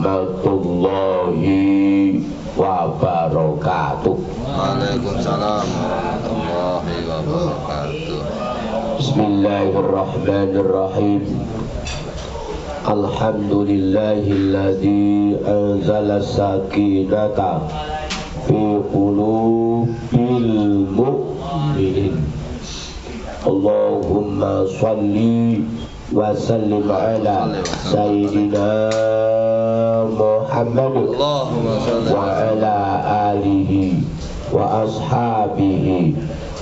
warahmatullahi wabarakatuh. Waalaikumsalam warahmatullahi wabarakatuh. Bismillahirrahmanirrahim. Alhamdulillahilladzi anzala sakinata fi qulubil mu'minin. Allahumma shalli wa sallim ala sayyidina Muhammad wa ala alihi wa ashabihi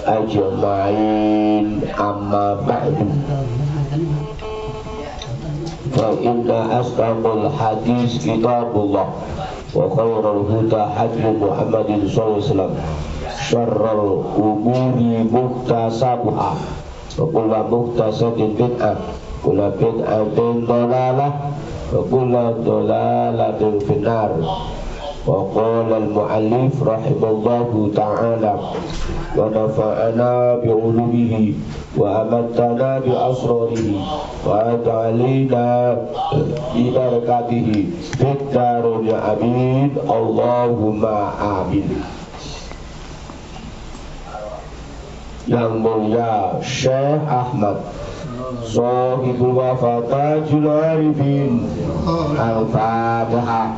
ajma'in, amma ba'du. Fa inna asdaqal hadis kitabullah wa khairal huda hadi Muhammadin sallallahu alaihi wasallam, syarrul umuri muhtasabuha wa kullu muhtasatin bid'ah, kullu bid'atin dhalalah wa kullu dhalalatin finnar. Wa qala al-mu'allif rahimallahu ta'ala wa nafa'ana bi'ulumihi wa amattana bi'asrarihi wa ta'alina bibarakatihi fid darin amin, Allahumma amin. Yang mulia Syekh Ahmad Shahibul Wafatajul Arifin, Al-Fatihah.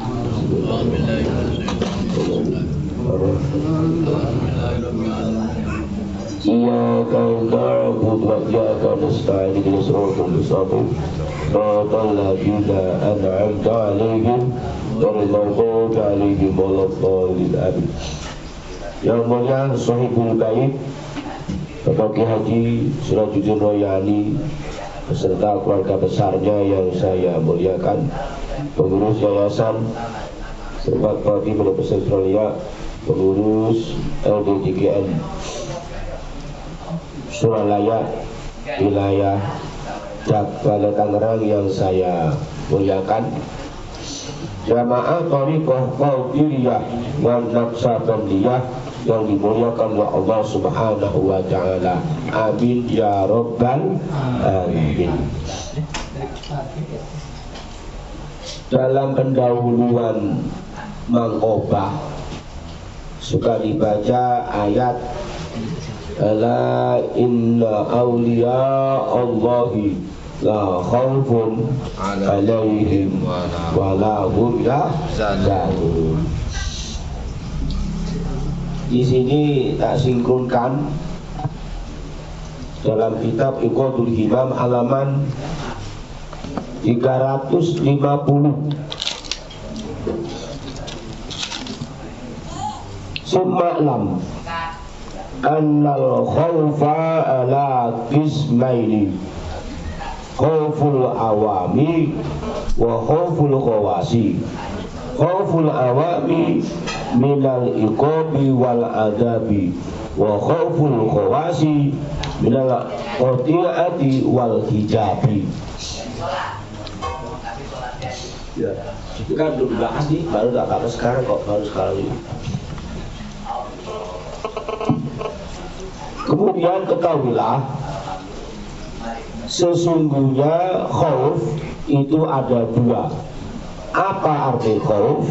Iyyaka na'budu wa iyyaka nasta'in, ihdinas siratal mustaqim, siratal ladzina an'amta 'alaihim ghairil maghdubi 'alaihim waladdallin, amin. Yang mulia Shahibul Bait Bapak Ki Haji Sirajuddin Royani beserta keluarga besarnya yang saya muliakan, pengurus yayasan Serbat Bakti Pondok Pesantren Aulia, pengurus LDJKN Suralaya wilayah Jakarta Tangerang yang saya muliakan, jamaah Thariqah Qadiriyah dan Naqsabandiyah yang dimuliakan oleh Allah Subhanahu wa Ta'ala, amin ya rabbal alamin. Dalam pendahuluan Mang Obah suka dibaca ayat ala inna awliya Allahi la khawfun alaihim wa la hum yahzanun. Di sini tak sinkronkan dalam kitab Iqadul Himam halaman 350. Suma'lam annal khawfa ala qismaini, khawful awami wa khawful khawasi. Khawful awami minal iqabi wal adabi wa khawful khawasi minal qati'ati wal hijabi. Ya, itu kan belum bahas nih, baru gak apa-apa sekarang kok, baru sekarang ini. Kemudian ketahuilah, sesungguhnya khauf itu ada dua. Apa arti khauf?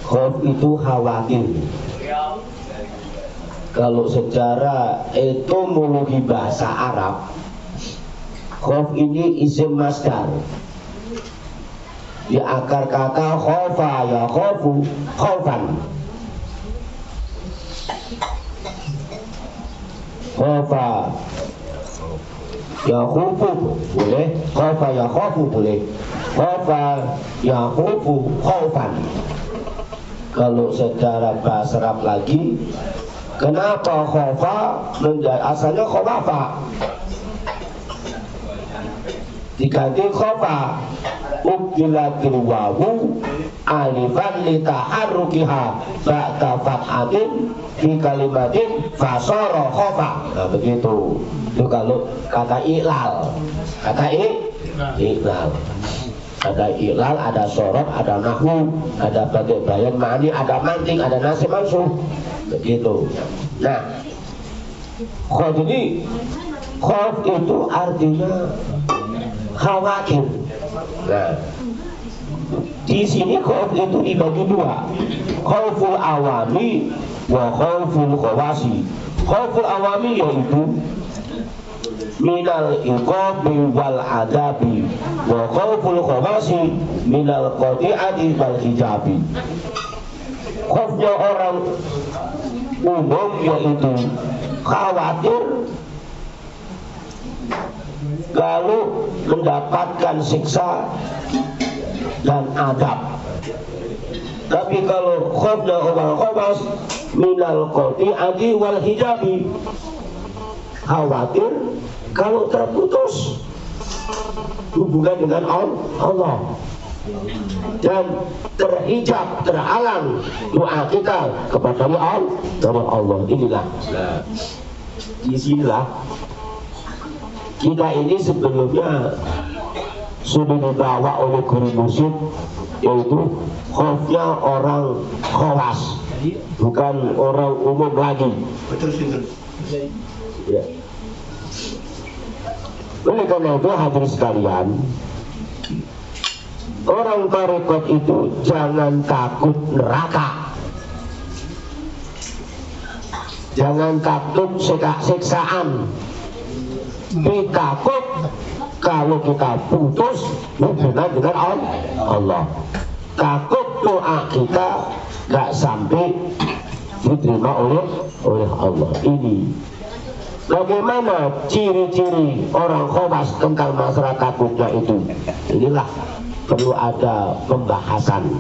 Khauf itu khawatir. Kalau secara etimologi bahasa Arab, khauf ini isim masdar. Di akar kata khaufa ya khaufu, khaufan. Khaufa ya khaufu boleh, khaufa ya khaufu boleh, khaufa ya khaufu khaufan. Kalau secara bahasa Arab lagi, kenapa khaufa menjadi asalnya khaufa, diganti khaufa, ubdilatil wawu alifan litaharrukiha ba'da fathatin fi kalimatin fasara khaufa. Nah begitu. Itu kalau kata iklal, kata iklal. Ada iklal, ada sorot, ada nahwu, ada bagai bayan ma'ani, ada manting, ada nasib mansuh. Begitu. Nah, khauf ini, khauf itu artinya khawatir. Nah, Di sini khauf itu dibagi dua, khauful awami wa khauful khawasi. Khauful awami yaitu minal iqabi wal adabi, wa khauful khawasi minal qati'ati wal hijabi. Khaufnya orang umum yaitu khawatir lalu mendapatkan siksa dan adab. Tapi kalau khawfnya orang khawas minal qati'ati wal hijabi, khawatir kalau terputus hubungan dengan Allah dan terhijab, terhalang doa kita kepada Allah. Inilah, disinilah kita ini sebelumnya sudah dibawa oleh guru musik, yaitu khaufnya orang khawas, bukan orang umum lagi. Ya. Oleh karena itu hadirin sekalian, orang tarekat itu jangan takut neraka, jangan takut siksaan, takut kalau kita putus hubungan dengan Allah, takut doa kita gak sampai diterima oleh Allah. Ini bagaimana ciri-ciri orang khawas tentang masalah takutnya itu. Inilah perlu ada pembahasan.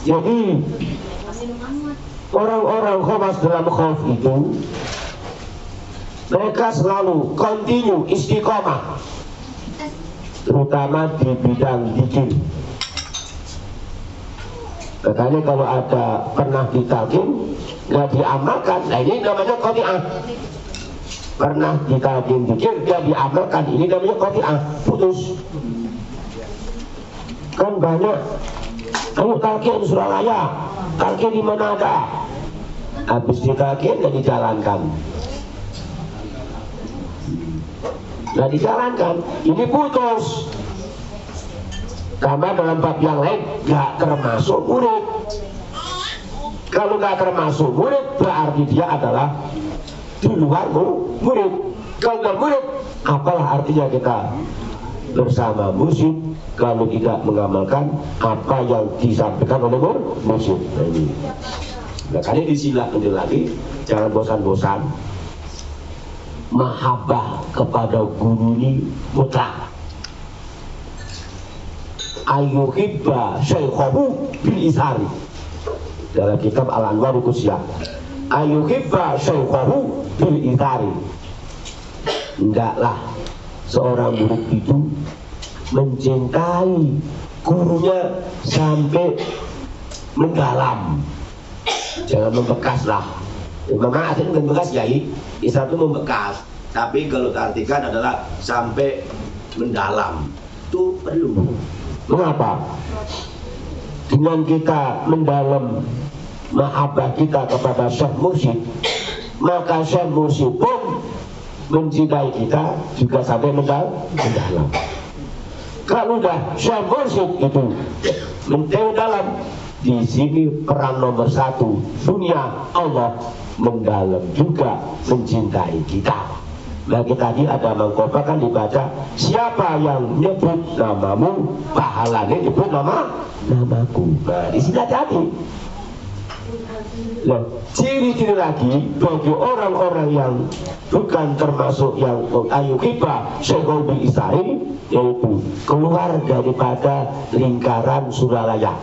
Jadi orang-orang khawas dalam khauf itu mereka selalu continue istiqomah, terutama di bidang zikir. Makanya kalau ada pernah ditalqin nggak diamalkan, nah ini namanya qati'ah. Pernah ditalqin zikir nggak diamalkan, ini namanya qati'ah, putus. Kan banyak, kamu talqin Suralaya, talqin di mana ada, habis ditalqin nggak dijalankan. Nggak dijalankan, ini putus. Karena dalam bab yang lain nggak termasuk murid. Kalau nggak termasuk murid berarti dia adalah di luar murid. Kalau nggak murid, apalah artinya kita bersama musyrik kalau tidak mengamalkan apa yang disampaikan oleh musyrik. Nah, ini. Nah, kali disilakan lagi, jangan bosan-bosan. Mahabbah kepada guru ini mutlak. Ayyuhibba syaikhahu bil isari, dalam kitab Al-Anwar Qusya. Ayyuhibba syaikhahu bil isari. Hendaklah seorang murid itu mencintai gurunya sampai mendalam, jangan membekas lah. Memang aslinya membekas yai, Islam itu membekas, tapi kalau diartikan adalah sampai mendalam. Itu perlu. Mengapa? Dengan kita mendalam mahabbah kita kepada Syekh Mursyid, maka Syekh Mursyid pun mencintai kita juga sampai mendalam. Kalau udah Syekh Mursyid itu mendalam, di sini peran nomor satu, dunia Allah mendalam juga mencintai kita. Bagi tadi ada mengkopakan dibaca, siapa yang nyebut namamu, pahalanya nyebut namaku. Nah, di sini hati-hati. Ciri-ciri lagi bagi orang-orang yang bukan termasuk yang ayyuhibba syaikhahu bil isari, yaitu keluar daripada lingkaran Suralaya.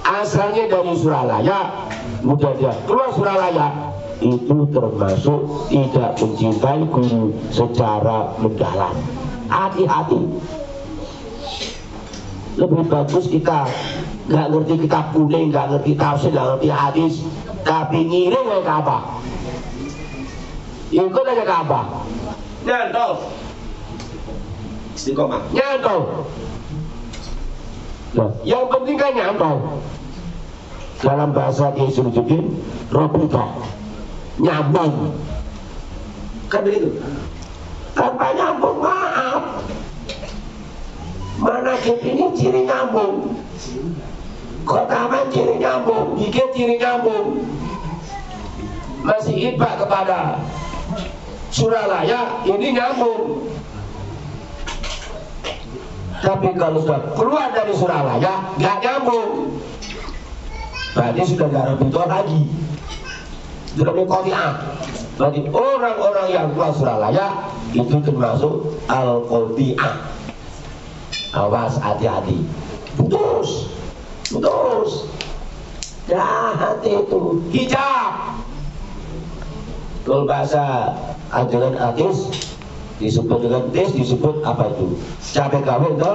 Asalnya dari Suralaya, kemudian dia keluar Suralaya, itu termasuk tidak mencintai guru secara mendalam. Hati-hati. Lebih bagus kita nggak ngerti kitab kuning, nggak ngerti tafsir, nggak ngerti hadis, tapi ngiring ke apa? Ikut aja ke apa? Nyantol. Istiqomah. Nyantol. Nah, yang penting kan nyantol. Dalam bahasa Kiai Sulujuddin, robita, nyambung. Kan begitu. Tanpa nyambung, maaf, mana penyakit ini ciri nyambung. Kotaman ciri nyambung, gigit ciri nyambung. Masih iba kepada Suralaya, ini nyambung. Tapi kalau sudah keluar dari Suralaya, nggak nyambung. Berarti sudah nggak rebutan lagi. Sudah berkotiah. Berarti orang-orang yang keluar Suralaya itu termasuk al-qati'ah. Awas, hati-hati. Putus. Jahat itu. Hijab. Kalau bahasa ajaran artis disebut dengan tes, disebut apa itu? Cabai kawin itu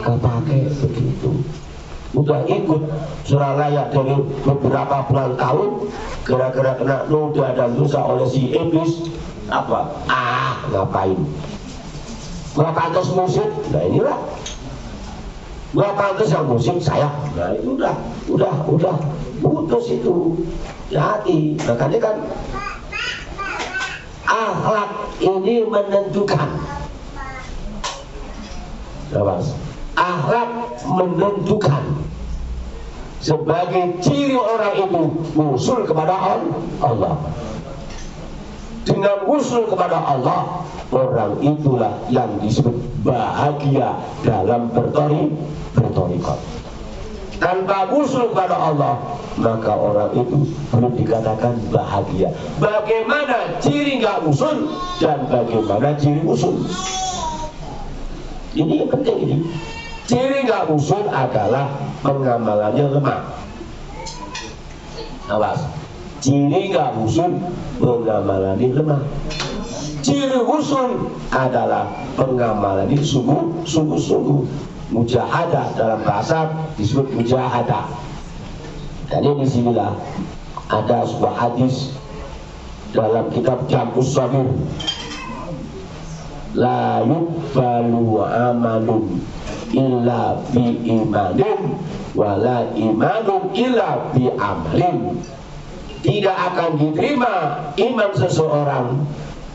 kepake begitu. Udah ikut Suralaya dari beberapa bulan tahun, kira-kira kena noda dan dosa oleh si iblis. Apa? Ngapain? Gak pantas musik. Nah inilah. Gak pantas yang musik saya. Nah itu udah putus itu. Hati. Makanya kan akhlak ini menentukan. Akhlak menentukan. Sebagai ciri orang itu usul kepada Allah. Dengan usul kepada Allah, orang itulah yang disebut bahagia dalam bertorikot. Tanpa usul kepada Allah, maka orang itu belum dikatakan bahagia. Bagaimana ciri nggak usul dan bagaimana ciri usul? Ini yang penting ini. Ciri nggak usul adalah pengamalannya lemah. Awas. Ciri nggak usul pengamalannya lemah. Ciri usul adalah pengamalannya sungguh-sungguh. Mujahadah dalam bahasa disebut mujahadah. Dan ini disinilah ada sebuah hadis dalam kitab Jam'us Shaghir. La yuqbalu amalun illa bi imanin wa la imanun illa bi amalin. Tidak akan diterima iman seseorang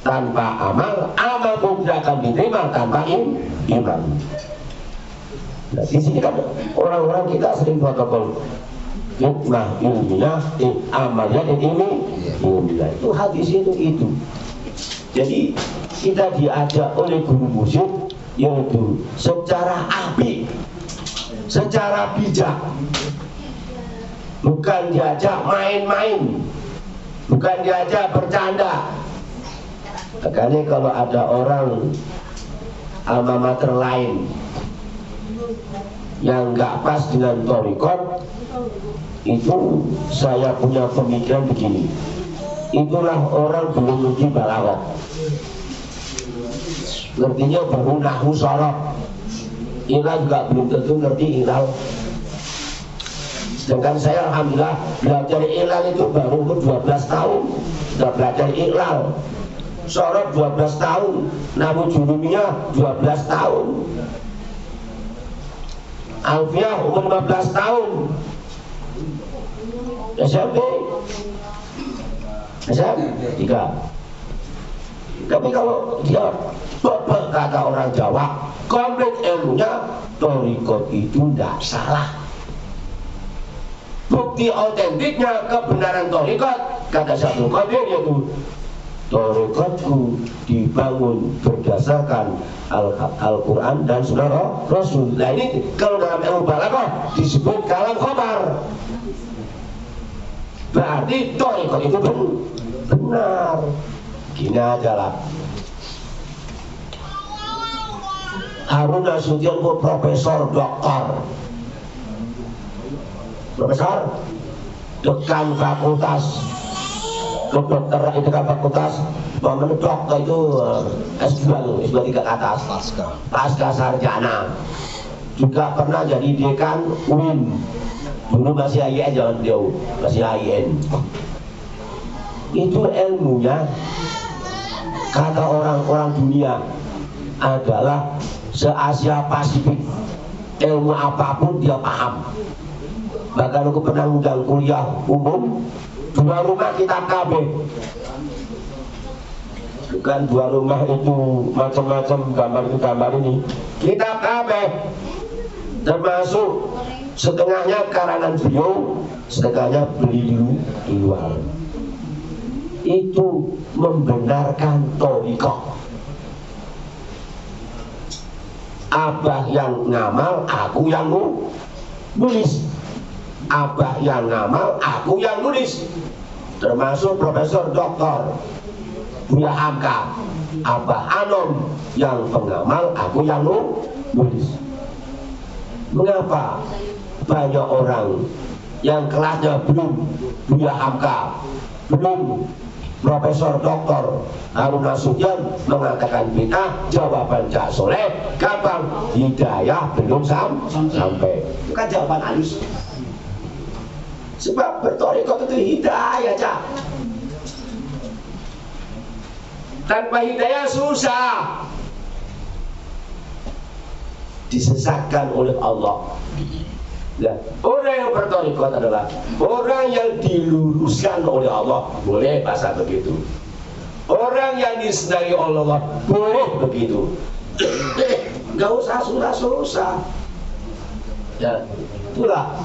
tanpa amal, amal pun tidak akan diterima tanpa iman. Nah, di sini kan orang-orang kita sering protokol hikmah ilmiah, amalnya ilmiah. Itu hadis itu. Jadi kita diajak oleh guru musik yaitu secara apik, secara bijak, bukan diajak main-main, bukan diajak bercanda. Makanya kalau ada orang alma mater lain yang nggak pas dengan thariqat, itu saya punya pemikiran begini, itulah orang belum ngerti balaghah, ngertinya baru nahwu sorof, ilal juga belum tentu ngerti ilal. Sedangkan saya alhamdulillah belajar ilal itu baru umur 12 tahun sudah belajar ilal. Sorof 12 tahun, nahwu jurumiyah 12 tahun, alfiah umur 15 tahun, SMP 3. Tapi kalau dia bebek kata orang Jawa, komplit ilmunya, thariqat itu tidak salah. Bukti autentiknya kebenaran thariqat kata Syaikhul Qadir yaitu thariqatku dibangun berdasarkan Al-Quran dan Sunnah Rasul. Nah ini kalau dalam ilmu balaghah disebut kalam khabar. Berarti thariqat itu benar. Gini aja lah. Harun Nasution itu profesor doktor, profesor dekan fakultas kedokteran, itu kan fakultas dokter itu S2 3 ke atas, pasca sarjana. Juga pernah jadi dekan UIN. Dulu masih AIN, jangan jauh, masih AIN. Itu ilmunya kata orang-orang dunia adalah se-Asia Pasifik, ilmu apapun dia paham. Bahkan aku pernah undang kuliah umum 2 rumah kitab KB, bukan 2 rumah itu macam-macam gambar itu gambar ini, kitab KB termasuk setengahnya karangan beliau, setengahnya beli dulu di luar. Itu membenarkan thariqah. Abah yang ngamal, aku yang nulis. Abah yang ngamal, aku yang nulis. Termasuk Profesor Doktor Buya Hamka, Abah Anom yang pengamal, aku yang nulis. Mengapa banyak orang yang kelasnya belum Buya Hamka, belum Profesor Doktor Harun Nasution mengatakan bid'ah? Jawaban Cak Soleh gampang, hidayah belum sampai. Itu kan jawaban halus. Sebab berthariqah itu hidayah, Cak. Tanpa hidayah susah, disesatkan oleh Allah. Nah, orang yang berthariqah adalah orang yang diluruskan oleh Allah, boleh bahasa begitu. Orang yang disenangi oleh Allah, boleh begitu. Gak usah susah-susah. Ya, itulah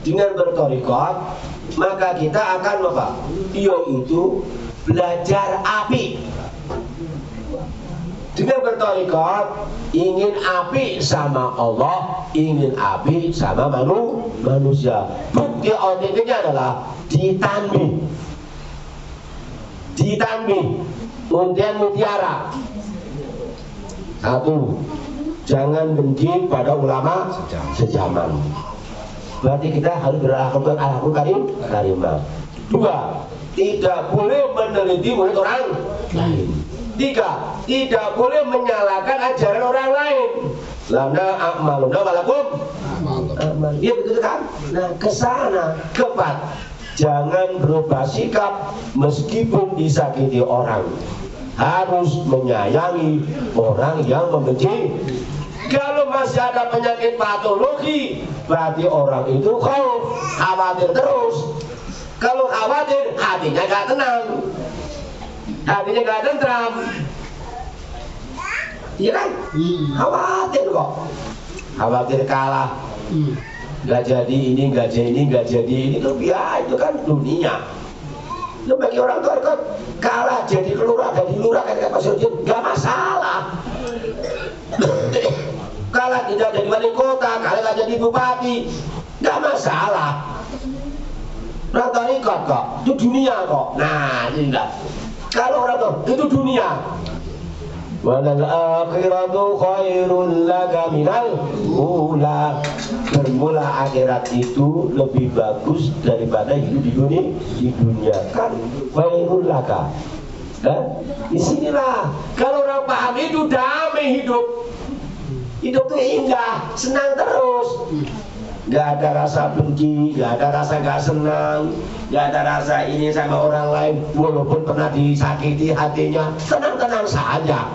dengan berthariqah maka kita akan apa? Yaitu belajar api. Dengan berthariqah ingin api sama Allah, ingin api sama manusia. Bukti otentiknya adalah ditanbih, undian mutiara. Satu, jangan benci pada ulama sejaman. Berarti kita harus berlakukan al-Qur'an karimah. Dua, tidak boleh meneliti murid orang lain. Tiga, tidak boleh menyalahkan ajaran orang lain. Lana a'maluna walakum amal. Iya begitu kan? Nah, kesana. Keempat, jangan berubah sikap meskipun disakiti orang. Harus menyayangi orang yang membenci. Kalau masih ada penyakit patologi, berarti orang itu khawatir terus. Kalau khawatir, hatinya gak tenang, hatinya gak tentram. Iya kan? Khawatir kok. Khawatir kalah, gak jadi ini, gak jadi ini, gak jadi ini. Itu kan dunia. Itu bagi orang tua kan kalah jadi kelurah, jadi lurah, kayak Pak Sirjun, gak masalah. Kalah tidak jadi wali kota, kalah tidak jadi bupati, gak masalah. Orang thariqah kok, itu dunia kok. Nah, ini enggak. Kalau orang tua, itu dunia. Walal akhiratu khairul laka minal ula. Bermula akhirat itu lebih bagus daripada hidup di dunia. Kan khairul laka. Di sinilah kalau orang paham itu damai hidup. Hidup itu indah, senang terus. Gak ada rasa benci, gak ada rasa gak senang, gak ada rasa ini sama orang lain. Walaupun pernah disakiti hatinya, tenang-tenang saja.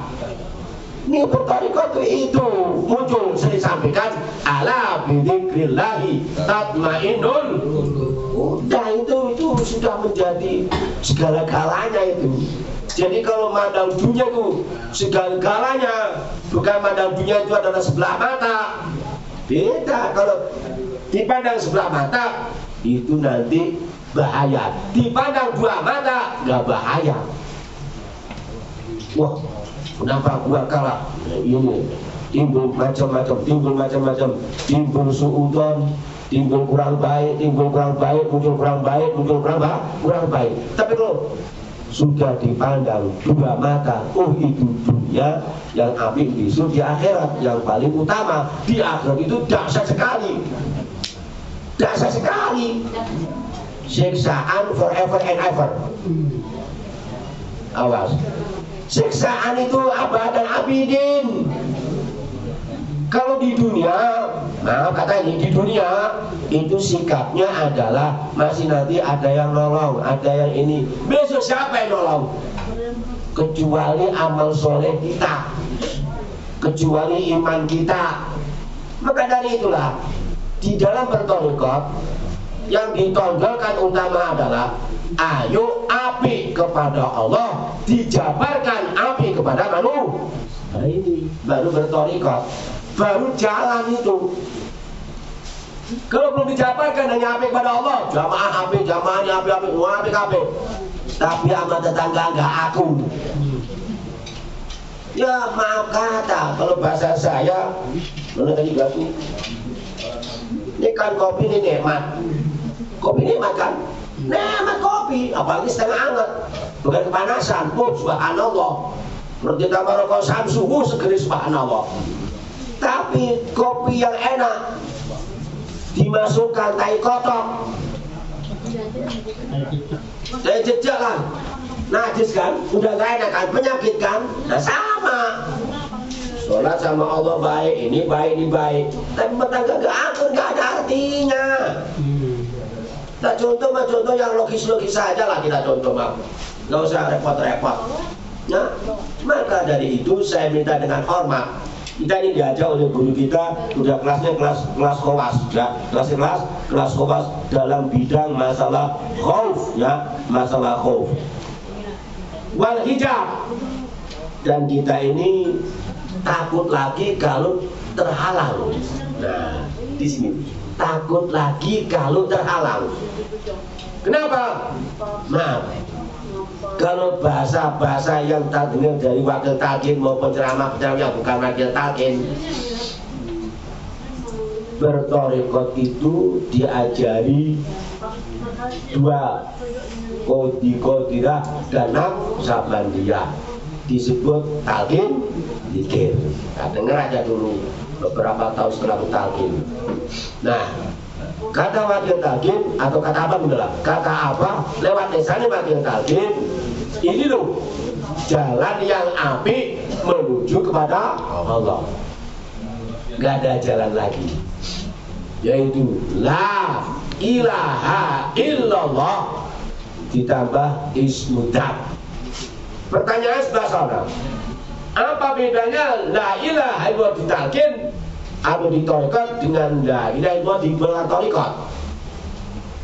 Ini berthariqah itu muncul, saya disampaikan, ala bidzikrillahi tatmainnul. Udah itu sudah menjadi segala-galanya itu. Jadi kalau mandang dunia itu segala-galanya, bukan mandang dunia itu adalah sebelah mata. Beda, kalau dipandang sebelah mata itu nanti bahaya. Dipandang dua mata nggak bahaya. Wah, kenapa gua kalah? Ini timbul macam-macam, timbul suudon, timbul kurang baik, muncul kurang baik. Tapi kalau sudah dipandang dua mata, oh itu dunia, yang api besok di akhirat, yang paling utama di akhirat itu dahsyat sekali, siksaan forever and ever. Awas, siksaan itu abadan abidin. Kalau di dunia, maaf katanya di dunia itu sikapnya adalah masih nanti ada yang nolong, ada yang ini. Besok siapa yang nolong? Kecuali amal soleh kita, kecuali iman kita. Maka dari itulah di dalam berthariqah yang ditonjolkan utama adalah ayo api kepada Allah, dijabarkan api kepada manusia. Nah ini baru berthariqah, baru jalan itu. Kalau belum dijabarkan hanya apik pada Allah, jamaah apik, jamaahnya apik, semua apik. Tapi sama tetangga enggak aku. Ya maaf kata, kalau bahasa saya, mana tadi batu? Ini kan kopi ini nikmat. Kopi nikmat kan? Nikmat kopi, apalagi setengah hangat, bukan kepanasan. Subhanallah. Seperti tabaraka samsuhu segeri subhanallah. Tapi kopi yang enak dimasukkan tai kotok, tai jejak kan, najis kan, udah gak enak kan, penyakit kan, nah sama. Sholat sama Allah baik, ini baik, tapi tetangga gak akur, gak ada artinya. Kita contoh yang logis-logis saja lah kita contoh mah, gak usah repot-repot. Nah, maka dari itu saya minta dengan hormat. Kita ini diajak oleh guru kita, udah kelasnya kelas khawas, ya, kelas khawas dalam bidang masalah khauf, ya, masalah khauf. Wal hijab. Dan kita ini takut lagi kalau terhalang. Nah, di sini takut lagi kalau terhalang. Kenapa? Maaf. Kalau bahasa-bahasa yang terdengar dari wakil talqin maupun ceramah-ceramah yang bukan wakil talqin, bertorikot itu diajari dua, qodiqodirah dan naqsabandiyah, disebut talqin zikir. Nah, dengar aja dulu beberapa tahun setelah talqin. Nah, kata wakil talqin atau kata apa adalah kata apa lewat lisannya wakil talqin, ini loh jalan yang apik menuju kepada Allah. Gak ada jalan lagi, yaitu la ilaha illallah ditambah ismudat. Pertanyaan sebelah sana, apa bedanya la ilaha illallah di talqin atau di thariqat dengan la ilaha illallah di luar thariqat?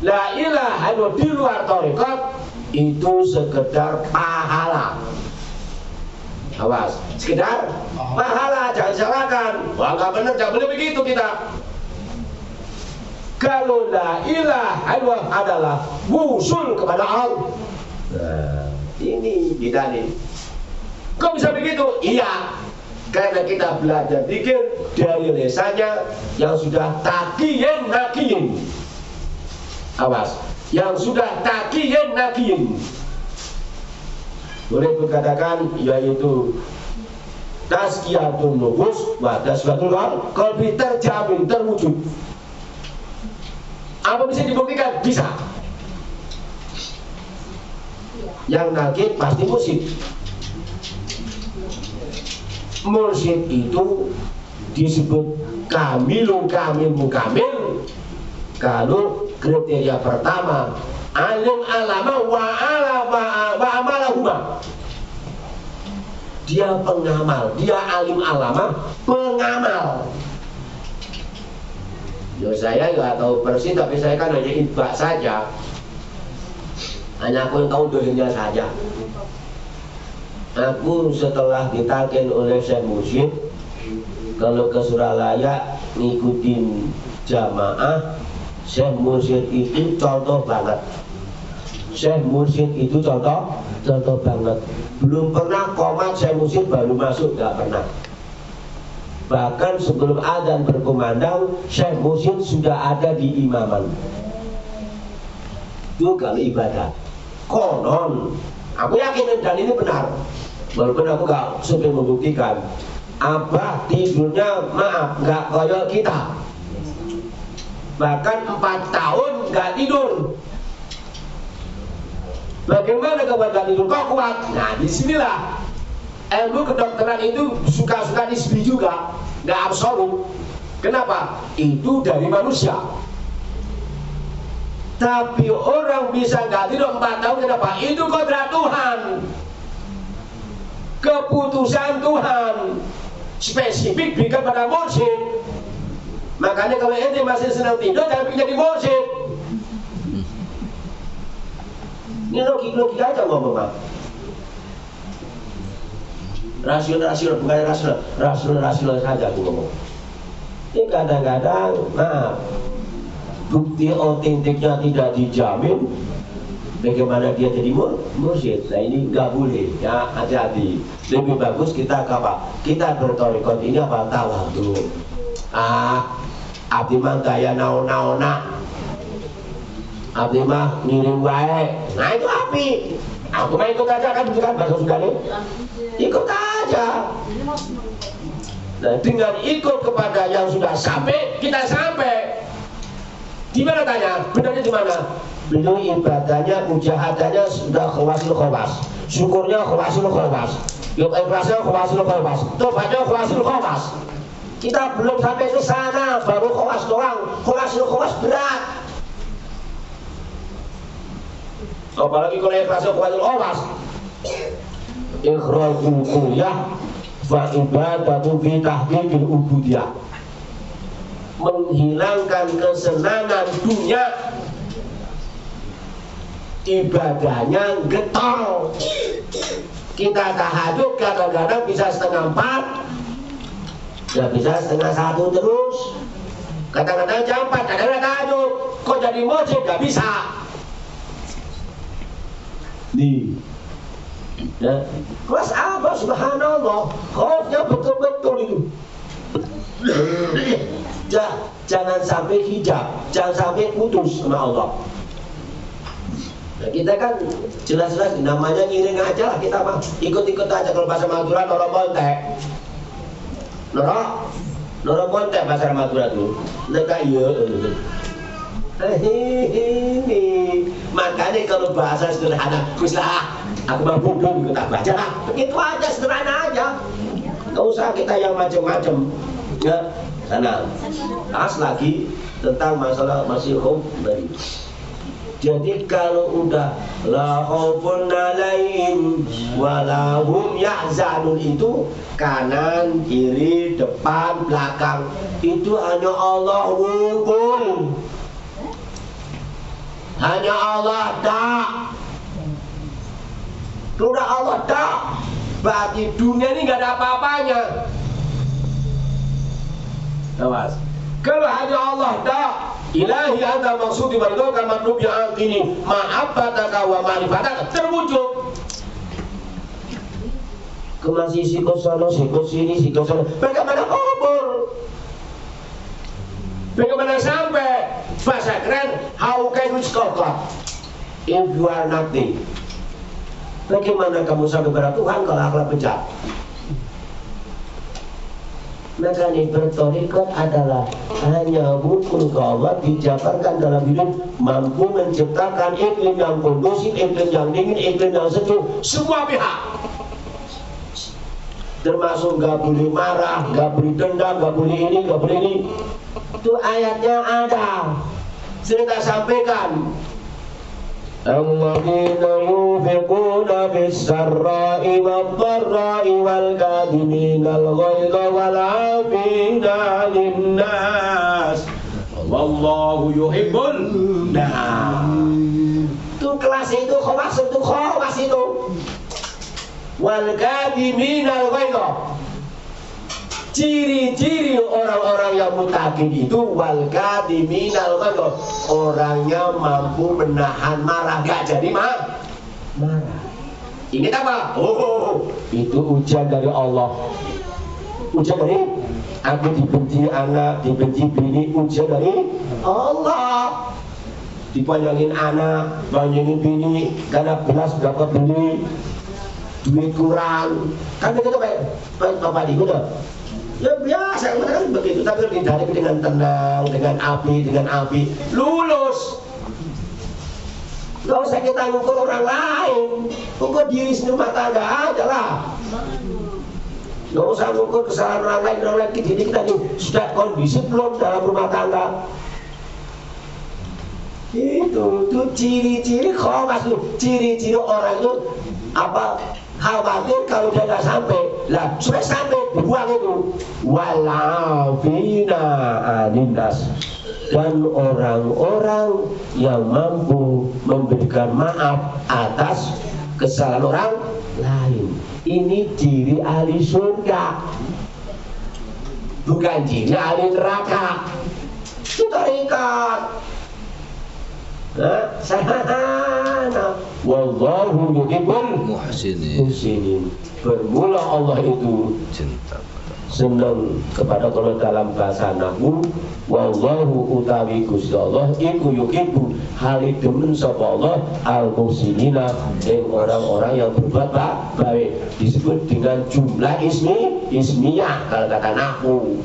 La ilaha illallah di luar thariqat itu sekedar pahala. Awas, sekedar pahala, jangan salahkan. Wah, nggak benar, jangan boleh begitu kita. Kalau la ilaha illallah adalah wusul kepada Allah. Nah, ini kita nih. Kok bisa begitu? Iya, karena kita belajar zikir dari lisannya yang sudah taqiyin naqiyin. Awas, yang sudah taqiyin naqiyin. Boleh dikatakan yaitu tazkiyatun nufus wa tasfiyatul qalbi, terjamin, terwujud. Apa bisa dibuktikan? Bisa. Yang nakid pasti mursyid. Mursyid itu disebut kamilun kamil mukamil kalau kriteria pertama alim alama wa amalahuma. Dia pengamal, dia alim alama, pengamal. Ya saya nggak tahu persis, tapi saya kan hanya itbak saja. Hanya aku yang tahu dohirnya saja. Aku setelah ditalqin oleh Syekh Mursyid, kalau ke Suralaya ngikutin jamaah, Syekh Mursyid itu contoh banget. Syekh Mursyid itu contoh banget. Belum pernah komat Syekh Mursyid baru masuk, nggak pernah. Bahkan sebelum adzan berkumandang, Syekh Mursyid sudah ada di imaman. Itu kalau ibadah. Konon, aku yakin dan ini benar. Walaupun aku gak sudah membuktikan. Abah tidurnya maaf gak kayak kita. Bahkan 4 tahun gak tidur. Bagaimana kamu gak tidur? Kok kuat? Nah disinilah ilmu kedokteran itu suka-suka nisbi juga, gak absolut. Kenapa? Itu dari manusia. Tapi orang bisa nggak tidur 4 tahun, kenapa? Itu kodrat Tuhan, keputusan Tuhan, spesifik berikan pada mursyid. Makanya kalau ente masih senang tidur, jangan pikir jadi mursyid. Ini logika aja ngomong, Pak. Rasional, bukan rasional saja aku ngomong. Ini kadang-kadang, maaf, bukti otentiknya tidak dijamin, bagaimana dia jadi mursyid? Nah ini nggak boleh, ya hati-hati. Lebih bagus kita apa? Kita bertorikot ini apa? Tawadhu. Abdi mah gaya naon-naona, abdi mah ngiring wae. Nah itu api. Aku mah ikut aja kan, bukan bahasa Sunda nih. Ikut aja. Nah, dengan ikut kepada yang sudah sampai, kita sampai. Di mana tanya? Benarnya di mana? Beliau ibadahnya, mujahadannya sudah khawasul khawas. Syukurnya khawasul khawas. Yuk ikhlasnya khawasul khawas. Tobatnya khawasul khawas. Kita belum sampai ke sana, baru khawas doang. Khawasul khawas berat. Apalagi kalau ikhlasnya khawasul khawas. Ikhrajul kulliyah fa ibadatu fi tahqiqil ubudiyah. Menghilangkan kesenangan dunia, ibadahnya getol. Kita tahajud kadang-kadang bisa 3:30, ya bisa 1:30 terus. Kadang-kadang jam 4, kadang-kadang tahajud. Kok jadi mujib? Gak bisa. Nih, ya. Kelas apa? Subhanallah, khaufnya betul-betul itu. Jangan sampai hijab, jangan sampai putus sama Allah. Nah, kita kan jelas-jelas namanya ngiring aja lah, kita mah ikut-ikut aja. Kalau bahasa Madura noro bontek, noro bontek bahasa Madura tuh. Mereka iya. Ini makanya kalau bahasa sederhana, kuslah aku mah bodoh ikut aku aja lah. Begitu aja, sederhana aja. Gak usah kita yang macam-macam. Ya, sana bahas lagi tentang masalah masih khauf tadi. Jadi kalau udah la khaufun alaihim wa lahum yahzanun itu kanan, kiri, depan, belakang itu hanya Allah wungkul. Hanya Allah tak. Sudah Allah tak. Berarti dunia ini nggak ada apa-apanya. Awas. Kalau hanya Allah tak, ilahi anta maksudi waridhoka matlub yang ini ma'abbataka wa ma'rifataka terwujud. Kemasih sikut sana, sikut sini, sikut sana. Bagaimana kubur? Bagaimana sampai? Bahasa keren, how can you stop if you are nothing? Bagaimana kamu sampai kepada Tuhan kalau akhlak bejat? Makanya bertorikot adalah hanya rukun ke Allah dijabarkan dalam hidup, mampu menciptakan iklim yang kondusif, iklim yang dingin, iklim yang sejuk, semua pihak. Termasuk gak boleh marah, gak boleh dendam, gak boleh ini, gak boleh ini. Itu ayatnya ada. Saya sampaikan. Alladzina yunfiquna bis-sarra'i wad-dharra'i wal-kadhimina al-ghaidha wal-'afina 'anil-nas wallahu yuhibbun itu kelas itu khawas itu wal-kadhimina al-ghaidha. Ciri-ciri orang-orang yang mutakin itu wal-kadhimina al-ghaidha, orangnya mampu menahan marah, gak jadi marah. Ini apa? Oh, itu ujian dari Allah. Ujian dari aku dibenci anak, dibenci bini, ujian dari Allah. Dipanjangin anak, panjangin bini, karena belas berapa beli, duit kurang. Kan begitu Bapak Ibu tuh. Ya biasa, kan begitu, tapi dihadapi dengan tenang, dengan api, lulus. Gak usah kita ngukur orang lain, ngukur diri sendiri rumah tangga aja lah. Gak usah ngukur kesalahan orang lain, jadi kita ini sudah kondisi belum dalam rumah tangga. Itu ciri-ciri khawas tuh, ciri-ciri orang itu apa? Khawatir kalau dia nggak sampai, lah sudah sampai dibuang itu. Walafina anindas, dan orang-orang yang mampu memberikan maaf atas kesalahan orang lain. Ini ciri ahli surga, bukan ciri ahli neraka. Itu tarikat. Sana wallahu yuhibbul muhsinin. Bermula Allah itu cinta senang kepada Allah dalam bahasa nahwu. Wallahu utawi Gusti Allah iku yuhibbu hali demen sapa Allah al muhsinina ing orang-orang yang berbuat baik. Disebut dengan jumlah ismiyah kalau kata nahwu.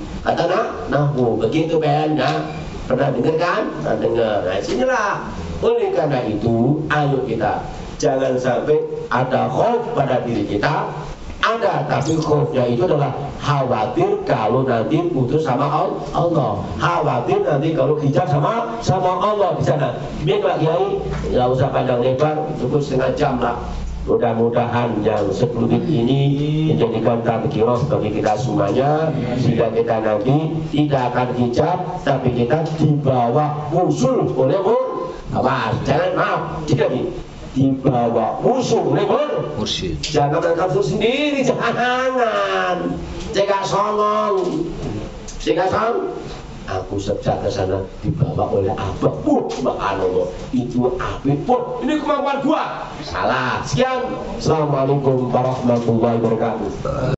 Nahwu begitu kayaknya. Pernah dengar kan? Pernah dengar. Nah, sinilah. Oleh karena itu, ayo kita jangan sampai ada khauf pada diri kita. Ada, tapi khaufnya itu adalah khawatir kalau nanti putus sama Allah. Khawatir nanti kalau hijab sama Allah di sana. Biar Pak Kiai, nggak usah panjang lebar, cukup setengah jam lah. Mudah-mudahan yang 10 menit ini menjadikan tadhkirah bagi kita semuanya, sehingga kita nanti tidak akan hijab, tapi kita dibawa usul oleh jangan maaf, tidak dibawa usul oleh mursyid. Jangan berkafir sendiri, jangan. Jangan songong. Aku sejak ke sana dibawa oleh Abah. Subhanallah, itu Abah. Ini kemampuan gua. Salah. Sekian. Assalamualaikum warahmatullahi wabarakatuh.